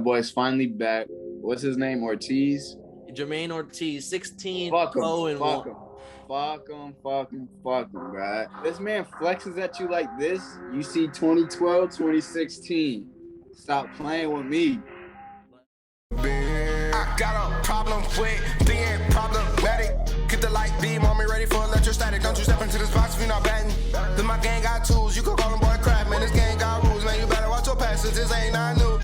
boy's finally back. What's his name? Ortiz? Jermaine Ortiz, 16 Fuck him. 0 and Fuck 1. him. Fuck him. Fuck him. Fuck him, bro. This man flexes at you like this. You see 2012, 2016. Stop playing with me. I got a problem with being problematic. Get the light beam on me, ready for electrostatic. Don't you step into this box if you're not batting. Then my gang got tools, you can call them boy crap. Man, this gang got rules, man, you better watch your passes. This ain't not new.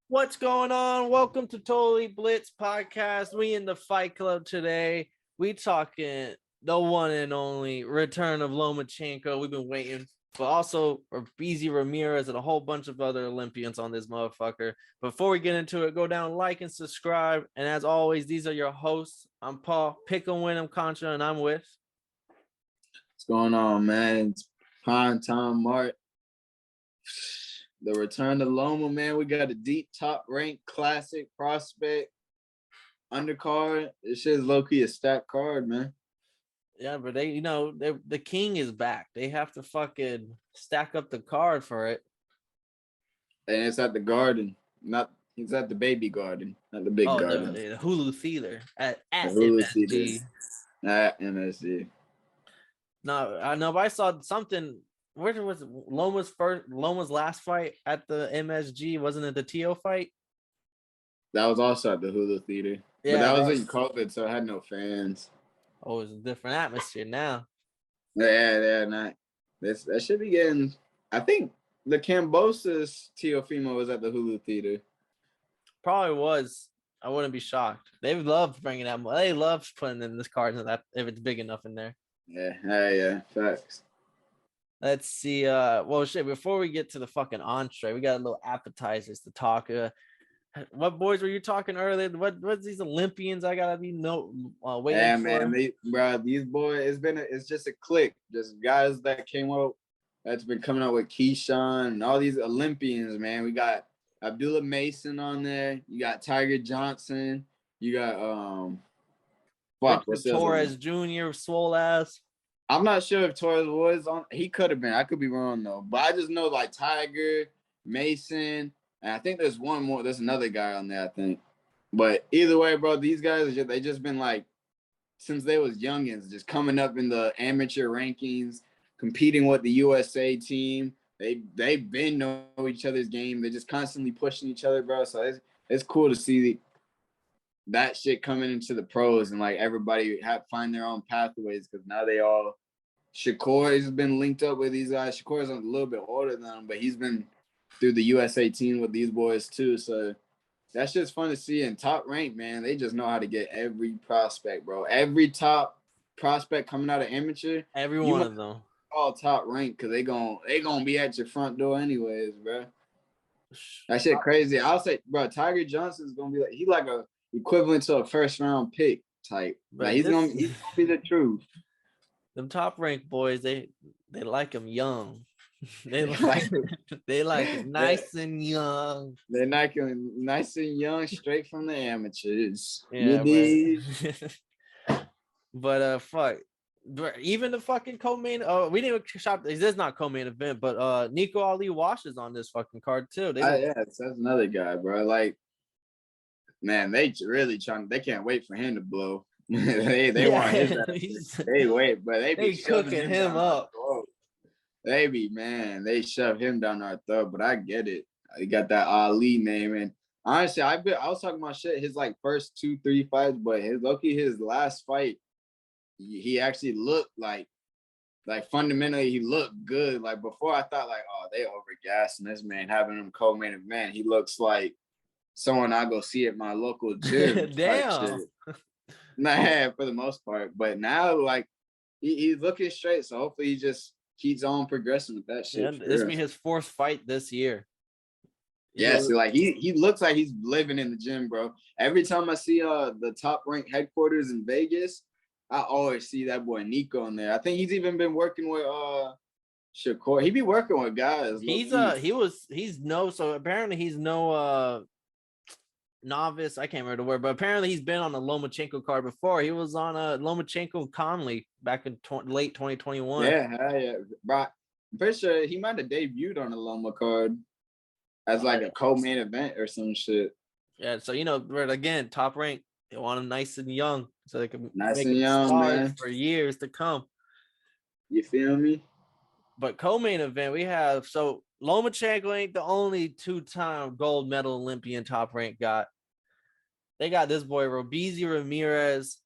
What's going on? Welcome to Totally Blitz Podcast. We in the Fight Club today. We talking the one and only Return of Lomachenko. We've been waiting, but also Robiesy Rameriz and a whole bunch of other Olympians on this motherfucker. Before we get into it, go down, like, and subscribe. And as always, these are your hosts. I'm Paul, Pick 'em, win 'em, Contra, and I'm with. What's going on, man? It's Prime Time Mart. The Return of Loma, man. We got a deep top ranked classic prospect undercard. This shit is low-key a stacked card, man. Yeah, but the king is back. They have to fucking stack up the card for it. And it's at the Garden. It's at the baby garden, not the big garden. The Hulu Theater at Hulu MSG. Theater. At MSG. No, I know, but I saw something. Where was Loma's last fight at the MSG? Wasn't it the TO fight? That was also at the Hulu Theater. Yeah, but that was in COVID, so it had no fans. Oh, it's a different atmosphere now. Yeah, not. That should be getting. I think the Cambosis Teofimo was at the Hulu Theater. Probably was. I wouldn't be shocked. They love bringing that. They love putting in this card if it's big enough in there. Yeah, facts. Let's see. Well, shit. Before we get to the fucking entree, we got a little appetizers to talk. What boys were you talking earlier? What's these Olympians? I gotta be waiting for. Man, these boys. It's just a clique. Just guys that came up. That's been coming out with Keyshawn and all these Olympians. Man, we got Abdullah Mason on there. You got Tiger Johnson. You got Torres Jr. swole ass. I'm not sure if Torres was on. He could have been. I could be wrong though. But I just know like Tiger, Mason, and I think there's one more. There's another guy on there, I think. But either way, bro, these guys they just been like since they was youngins, just coming up in the amateur rankings, competing with the USA team. They've been know each other's game. They're just constantly pushing each other, bro. So it's cool to see that shit coming into the pros and like everybody find their own pathways because now they all. Shakur has been linked up with these guys. Shakur is a little bit older than him, but he's been through the USA team with these boys too. So that's just fun to see. And top rank, man, they just know how to get every prospect, bro. Every top prospect coming out of amateur, every one of them, all top rank because they gonna be at your front door anyways, bro. That shit crazy. I'll say, bro, Tiger Johnson's gonna be he like a equivalent to a first round pick type. Like he's gonna be the truth. Them top ranked boys, they like him young. They like it nice and young. They like him nice and young, straight from the amateurs. Yeah, but fuck. Even the fucking co-main. We didn't shop. This is not co-main event, but Nico Ali Wash is on this fucking card too. That's another guy, bro. Like, man, they really trying. They can't wait for him to blow. they want his. They wait, but they be cooking him up. They shove him down our throat. But I get it. He got that Ali name, and honestly, I was talking about shit. His like first 2-3 fights, but his last fight, he actually looked like fundamentally he looked good. Like before, I thought like, oh, they overgassing this man, having him co-main event. He looks like someone I go see at my local gym. Damn. Nah, for the most part. But now, like, he's looking straight. So hopefully he just keeps on progressing with that shit. Yeah, this will be his fourth fight this year. Yes, like he looks like he's living in the gym, bro. Every time I see the top ranked headquarters in Vegas, I always see that boy Nico in there. I think he's even been working with Shakur. He be working with guys. So apparently he's no novice. I can't remember the word, but apparently he's been on the Lomachenko card before. He was on Lomachenko Conley back in late 2021. Yeah, bro. I'm pretty sure he might have debuted on the Loma card. as like a co-main event or some shit. Yeah, so but again, Top Rank, they want him nice and young so they can Nice make and him young, stars man. for years to come. You feel me? But co-main event, we have Lomachenko ain't the only 2-time gold medal Olympian Top Rank got. They got this boy Robiesy Rameriz,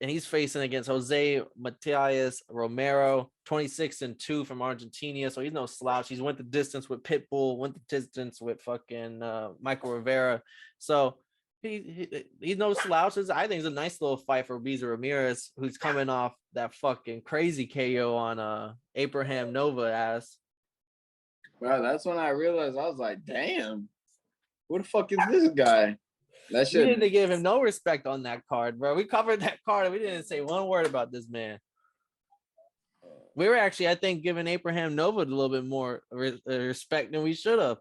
and he's facing against Jose Matias Romero, 26-2 from Argentina. So he's no slouch. He's went the distance with Pitbull, went the distance with fucking Michael Rivera. So he's no slouches. I think it's a nice little fight for Robiesy Rameriz, who's coming off that fucking crazy KO on Abraham Nova ass. Bro, that's when I realized, I was like, damn, who the fuck is this guy? That We shit. didn't give him no respect on that card, bro. We covered that card and we didn't say one word about this man. We were actually, I think, giving Abraham Nova a little bit more respect than we should have.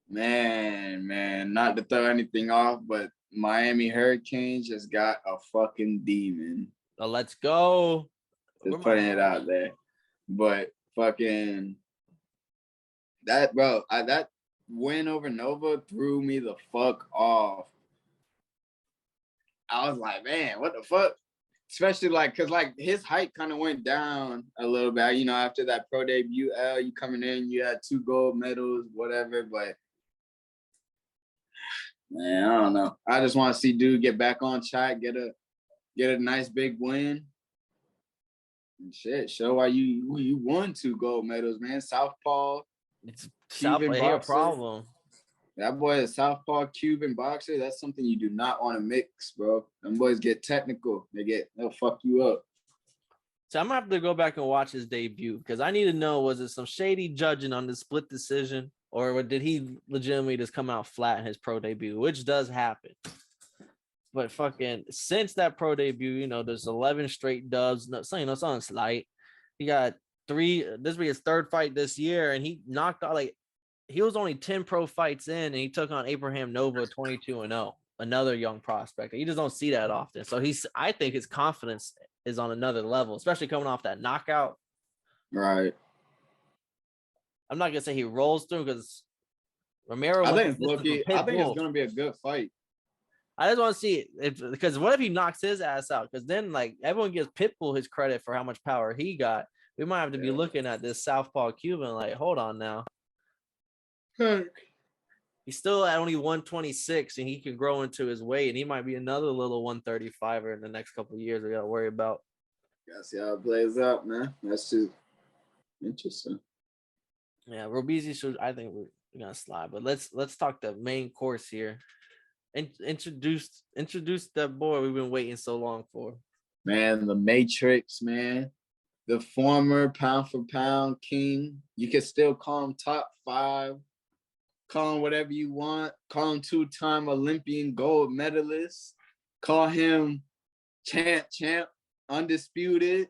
Man, not to throw anything off, but Miami Hurricanes just got a fucking demon. Let's go. Just putting it out there. But fucking that, bro, that win over Nova threw me the fuck off. I was like, man, what the fuck? Especially because his height kind of went down a little bit. After that pro debut, you coming in, you had 2 gold medals, whatever. But man, I don't know. I just want to see dude get back on track, get a nice big win. And shit, show why you won 2 gold medals, man. Southpaw. It's Southpaw, a problem. That boy is Southpaw Cuban boxer. That's something you do not want to mix, bro. Them boys get technical. They'll fuck you up. So I'm gonna have to go back and watch his debut because I need to know, was it some shady judging on the split decision, or did he legitimately just come out flat in his pro debut, which does happen. But fucking since that pro debut, there's 11 straight dubs. No, so it's on slight. He got 3. This will be his 3rd fight this year, and he knocked out he was only 10 pro fights in, and he took on Abraham Nova 22-0, another young prospect. You just don't see that often. So I think his confidence is on another level, especially coming off that knockout. Right. I'm not gonna say he rolls through because Romero. I think it's gonna be a good fight. I just want to see it because what if he knocks his ass out? Because then everyone gives Pitbull his credit for how much power he got. We might have to be looking at this Southpaw Cuban hold on now. He's still at only 126 and he can grow into his weight, and he might be another little 135er in the next couple of years we got to worry about. Gotta see how it plays out, man. That's just interesting. Yeah, Robeisy I think we're gonna slide, but let's talk the main course here. Introduce that boy we've been waiting so long for. Man, the Matrix, man. The former pound for pound king. You can still call him top 5. Call him whatever you want. Call him 2-time Olympian gold medalist. Call him champ, undisputed.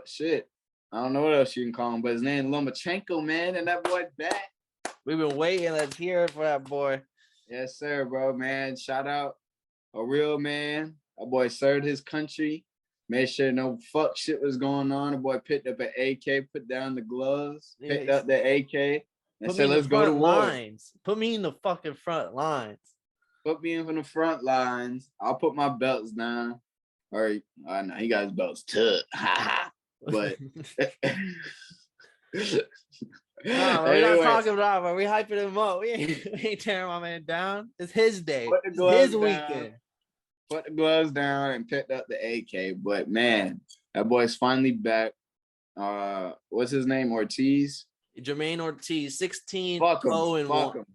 Shit. I don't know what else you can call him, but his name Lomachenko, man, and that boy back. We've been waiting. Let's hear it for that boy. Yes, sir, bro, man. Shout out a real man. That boy served his country. Made sure no fuck shit was going on. The boy picked up an AK, put down the gloves, picked up the AK, and said, let's go to war. Put me in the fucking front lines. Put me in from the front lines. I'll put my belts down. Or, no, he got his belts tucked. But we're not talking about it. We hyping him up. We ain't tearing my man down. It's his day. It's his weekend. Put the gloves down and picked up the AK. But man, that boy's finally back. What's his name? Ortiz? Jermaine Ortiz, 16. Fuck him, bro.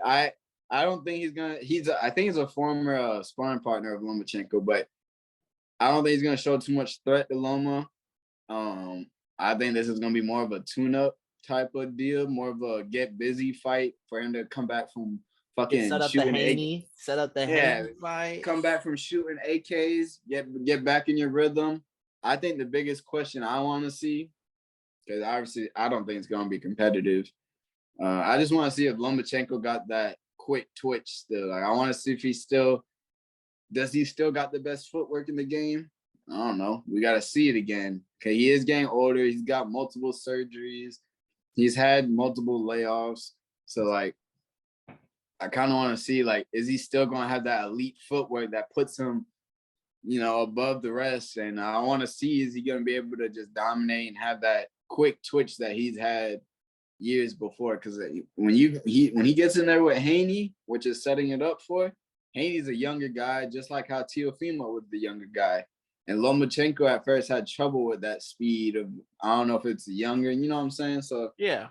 I don't think he's gonna. I think he's a former sparring partner of Lomachenko, but I don't think he's gonna show too much threat to Loma. I think this is gonna be more of a tune-up type of deal, more of a get busy fight for him to come back from fucking set up the Haney fight. Come back from shooting AKs, get back in your rhythm. I think the biggest question I want to see, because obviously I don't think it's gonna be competitive. I just want to see if Lomachenko got that quick twitch still. I want to see if does he still got the best footwork in the game? I don't know. We got to see it again. Okay, he is getting older. He's got multiple surgeries. He's had multiple layoffs. So, like, I kind of want to see, like, is he still going to have that elite footwork that puts him, you know, above the rest? And I want to see, is he going to be able to just dominate and have that quick twitch that he's had years before? Because when he gets in there with Haney, which is setting it up for, Haney's a younger guy, just like how Teofimo was the younger guy. And Lomachenko at first had trouble with that speed of, I don't know if it's younger, you know what I'm saying? So yeah,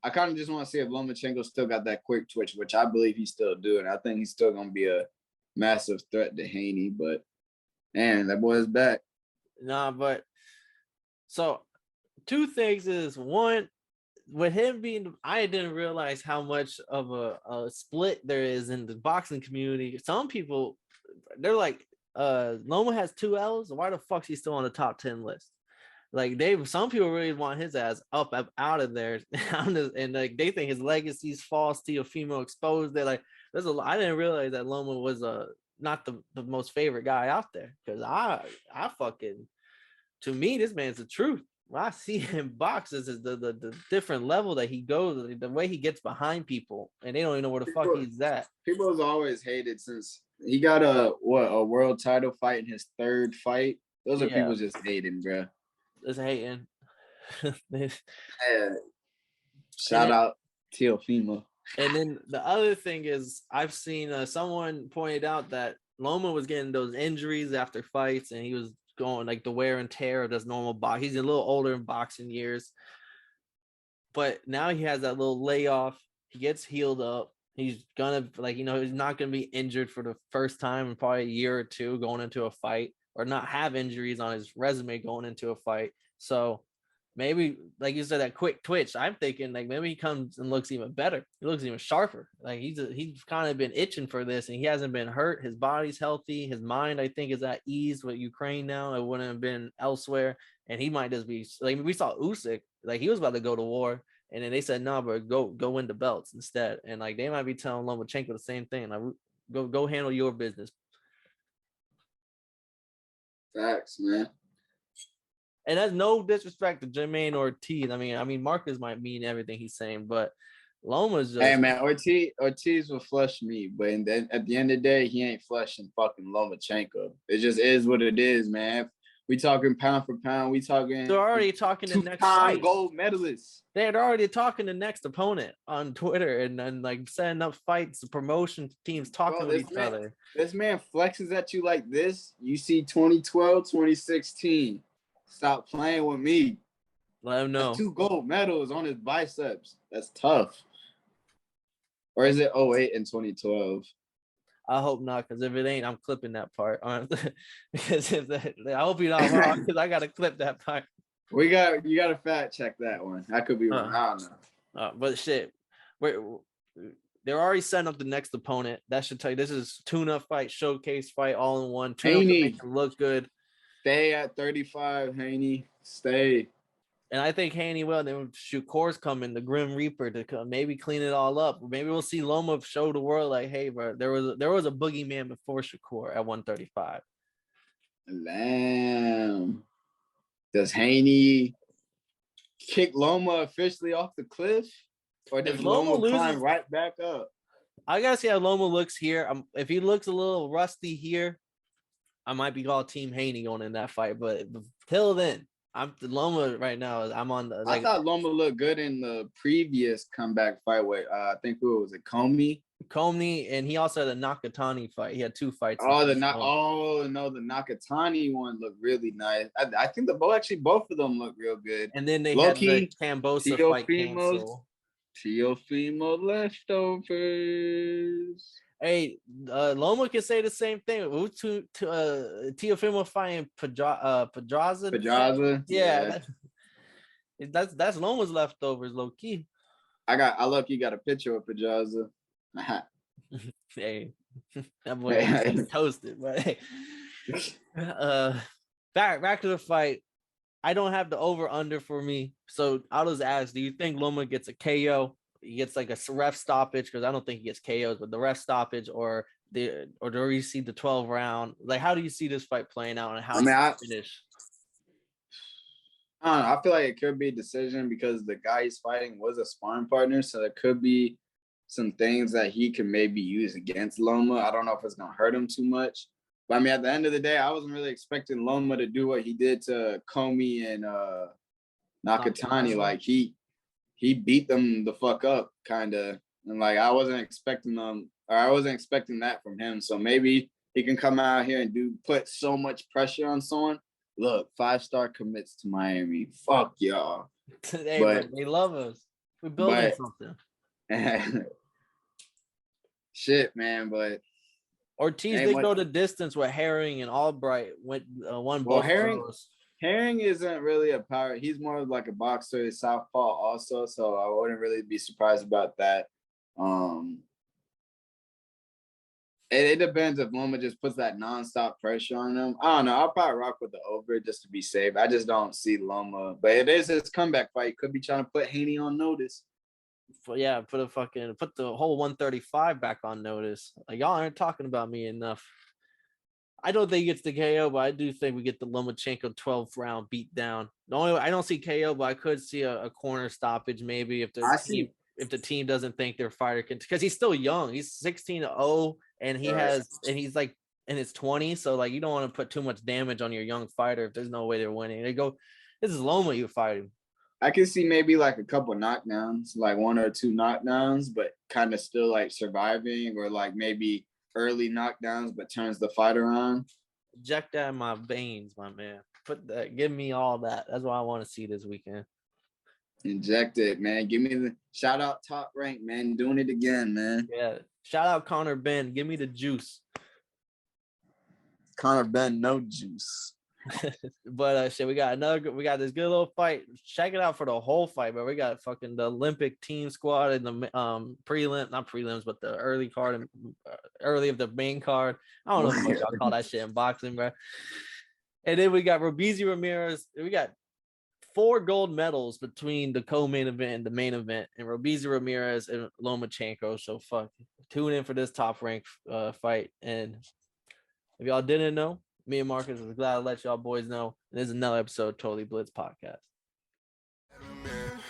I kind of just want to see if Lomachenko still got that quick twitch, which I believe he's still doing. I think he's still going to be a massive threat to Haney, but man, that boy's back. Nah, but so two things is, one, with him being, I didn't realize how much of a split there is in the boxing community. Some people, they're like, Loma has 2 L's. Why the fuck's he still on the top 10 list? Like, some people really want his ass up out of there, and like they think his legacy's false. Teofimo exposed. They're like, I didn't realize that Loma was not the most favorite guy out there, because I fucking, to me, this man's the truth. When I see him box, is the different level that he goes, the way he gets behind people, and they don't even know where the fuck he's at. People have always hated since he got a world title fight in his 3rd fight. Those are people just hating, bro. Just hating. Yeah. Shout out Teofimo. And then the other thing is, I've seen someone pointed out that Loma was getting those injuries after fights, and he was going like the wear and tear of this normal box. He's a little older in boxing years, but now he has that little layoff. He gets healed up. He's gonna, like, you know, he's not gonna be injured for the first time in probably a year or two going into a fight, or not have injuries on his resume going into a fight. So maybe, like you said, that quick twitch, I'm thinking like maybe he comes and looks even better. He looks even sharper. Like he's kind of been itching for this, and he hasn't been hurt. His body's healthy. His mind, I think, is at ease with Ukraine now. It wouldn't have been elsewhere. And he might just be like, we saw Usyk, like he was about to go to war, and then they said, no, but go win the belts instead. And like they might be telling Lomachenko the same thing. Like, go handle your business. Facts, man. And that's no disrespect to Jermaine Ortiz. I mean, Marcus might mean everything he's saying, but Loma's just... Hey, man, Ortiz will flush me, but then at the end of the day, he ain't flushing fucking Lomachenko. It just is what it is, man. We talking pound for pound. We talking... They're already talking the next fight. Gold medalists. They're already talking the next opponent on Twitter and like setting up fights, promotion teams talking with each other. This man flexes at you like this. You see 2012, 2016. Stop playing with me. Let him know. That's 2 gold medals on his biceps. That's tough. Or is it 08 and 2012? I hope not, because if it ain't, I'm clipping that part. Because I hope you're not wrong, because I gotta clip that part. You gotta fact check that one. I could be wrong. I don't know. But shit, they're already setting up the next opponent. That should tell you this is tune-up fight, showcase fight, all in one. Tune-up to make them look good. Stay at 35, Haney. Stay. And I think Haney will. Then Shakur's coming, the Grim Reaper, to come, maybe clean it all up. Maybe we'll see Loma show the world like, hey, bro, there was a boogeyman before Shakur at 135. Damn. Does Haney kick Loma officially off the cliff, or does Loma climb right back up? I gotta see how Loma looks here. If he looks a little rusty here, I might be called Team Haney going in that fight. But till then, I'm Loma right now. I'm on the. I thought Loma looked good in the previous comeback fight with I think who was it, Comey, and he also had a Nakatani fight. He had 2 fights. The Nakatani one looked really nice. I think both of them look real good. And then they had the Cambosa fight canceled. Teofimo leftovers. Hey, Loma can say the same thing. Teofimo fighting Pedraza. Yeah. That's Loma's leftovers, low key. I look-y got a picture of Pedraza. Hey, that boy is toasted. But hey, back to the fight. I don't have the over-under for me, so I'll just ask: do you think Loma gets a KO? He gets like a ref stoppage, because I don't think he gets KOs, but the ref stoppage, or or do you see the 12 round? Like, how do you see this fight playing out and how finish? I don't know. I feel like it could be a decision because the guy he's fighting was a sparring partner, so there could be some things that he can maybe use against Loma. I don't know if it's gonna hurt him too much. But I mean, at the end of the day, I wasn't really expecting Loma to do what he did to CoMain and Nakatani. Like he beat them the fuck up, kind of. And like I wasn't expecting that from him. So maybe he can come out here and put so much pressure on someone. Look, 5-star commits to Miami. Fuck y'all. Hey, but they love us. We're building something. Shit, man. But Ortiz did go the distance with Herring and Albright. Won both of those. Herring isn't really a power. He's more of like a boxer, southpaw also. So I wouldn't really be surprised about that. It depends if Loma just puts that nonstop pressure on him. I don't know. I'll probably rock with the over just to be safe. I just don't see Loma. But it is his comeback fight. Could be trying to put Haney on notice. Put the whole 135 back on notice. Like, y'all aren't talking about me enough. I don't think he gets the KO, but I do think we get the Lomachenko 12th round beat down. The only way I don't see KO, but I could see a corner stoppage maybe if the team doesn't think their fighter can, because he's still young. He's 16-0 and he's like in his 20s. So like you don't want to put too much damage on your young fighter if there's no way they're winning. They go, this is Loma you're fighting. I can see maybe like a couple knockdowns, like 1 or 2 knockdowns, but kind of still like surviving, or like maybe early knockdowns, but turns the fight around. Inject that in my veins, my man. Give me all that. That's what I want to see this weekend. Inject it, man. Give me the shout out Top Rank, man. Doing it again, man. Yeah. Shout out Connor Ben. Give me the juice. Connor Ben, no juice. But shit, we got this good little fight. Check it out for the whole fight, but we got fucking the Olympic team squad and the not prelims, but the early card and early of the main card. I don't know what y'all call that shit in boxing, bro. And then we got Robiesy Rameriz. We got 4 gold medals between the co-main event and the main event, and Robiesy Rameriz and Lomachenko. So tune in for this top rank fight. And if y'all didn't know, me and Marcus was glad to let y'all boys know. This is another episode of Totally Blitz Podcast.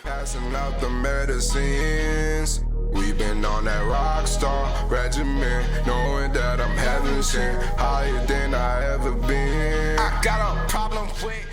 Passing out the medicines. We've been on that rock star regimen, knowing that I'm heaven sent, higher than I ever been. I got a problem with